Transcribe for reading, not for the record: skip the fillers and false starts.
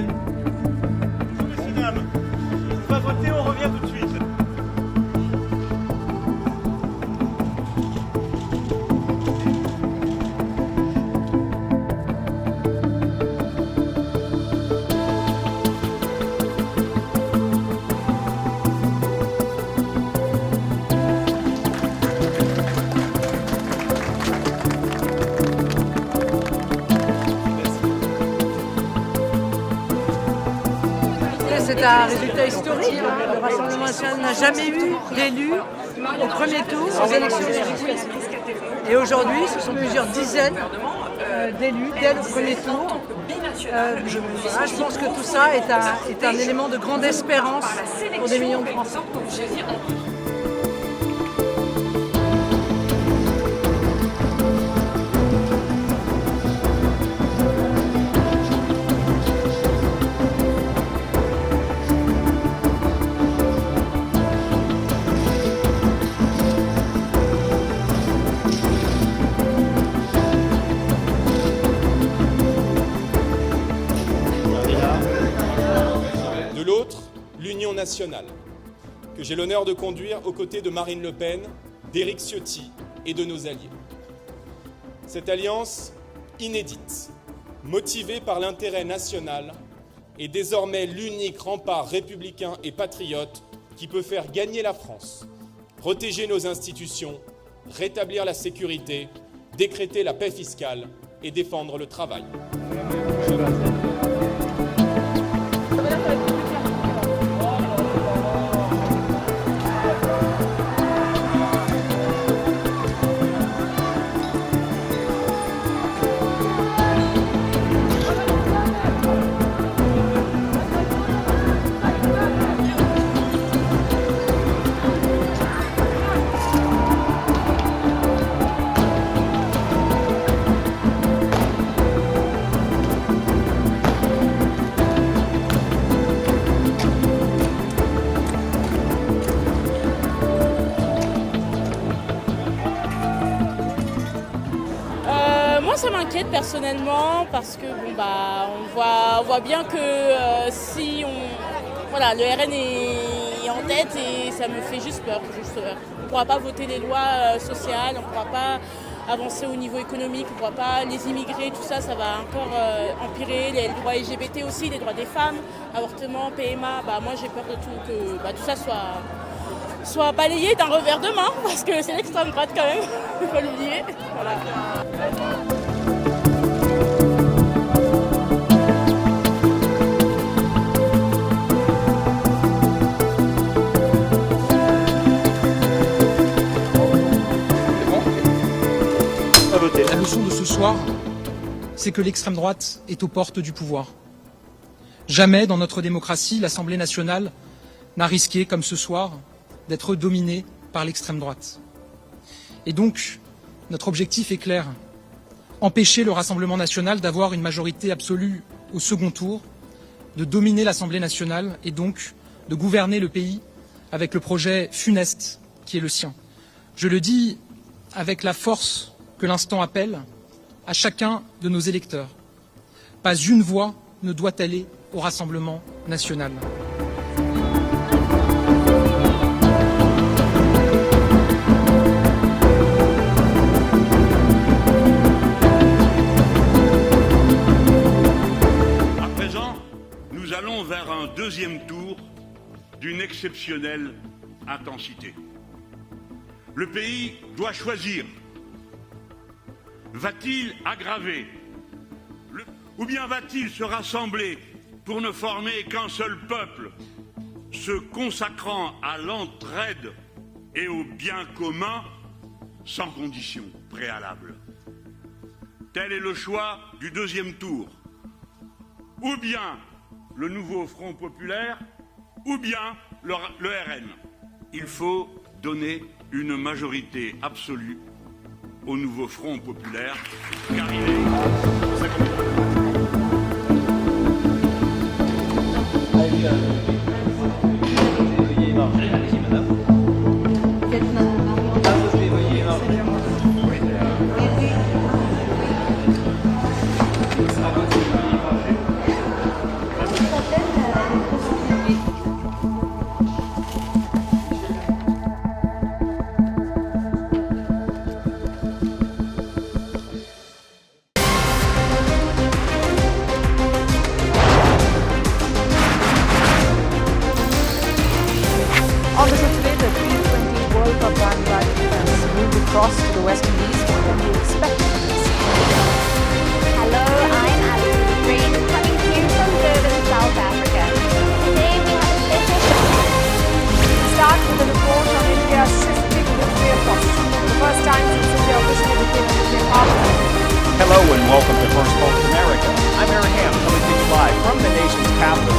Messieurs, dames, on va voter, on revient tout de suite. C'est un résultat historique. Le Rassemblement national n'a jamais eu d'élu au premier tour aux élections législatives. Et aujourd'hui, ce sont plusieurs dizaines d'élus dès le premier tour. Je pense que tout ça est un élément de grande espérance pour des millions de Français. De l'autre, l'Union nationale, que j'ai l'honneur de conduire aux côtés de Marine Le Pen, d'Éric Ciotti et de nos alliés. Cette alliance inédite, motivée par l'intérêt national, est désormais l'unique rempart républicain et patriote qui peut faire gagner la France, protéger nos institutions, rétablir la sécurité, décréter la paix fiscale et défendre le travail. Moi, ça m'inquiète personnellement parce que on voit bien que si voilà, le RN est en tête et ça me fait juste peur. On ne pourra pas voter les lois sociales, on ne pourra pas avancer au niveau économique, on ne pourra pas les immigrés, tout ça, ça va encore empirer. Les droits LGBT aussi, les droits des femmes, avortement, PMA. Moi, j'ai peur de tout, que tout ça soit balayé d'un revers de main, parce que c'est l'extrême droite quand même, il faut l'oublier. Voilà. La leçon de ce soir, c'est que l'extrême droite est aux portes du pouvoir. Jamais dans notre démocratie, l'Assemblée nationale n'a risqué, comme ce soir, d'être dominée par l'extrême droite. Et donc, notre objectif est clair. Empêcher le Rassemblement national d'avoir une majorité absolue au second tour, de dominer l'Assemblée nationale et donc de gouverner le pays avec le projet funeste qui est le sien. Je le dis avec la force que l'instant appelle à chacun de nos électeurs. Pas une voix ne doit aller au Rassemblement national. À présent, nous allons vers un deuxième tour d'une exceptionnelle intensité. Le pays doit choisir. Va-t-il aggraver ou bien va-t-il se rassembler pour ne former qu'un seul peuple, se consacrant à l'entraide et au bien commun sans condition préalable? Tel est le choix du deuxième tour. Ou bien le nouveau Front populaire, ou bien le RN. Il faut donner une majorité absolue au nouveau Front populaire, car il across to the West Indies, what can we expect from this? Hello, I'm Alison Green, coming to you from Durban, South Africa. Today we have a special show. We'll start with a report on India's shifting nuclear posture. For the first time since India officially became a nuclear power. Hello and welcome to First Post America. I'm Aaron Ham, coming to you live from the nation's capital,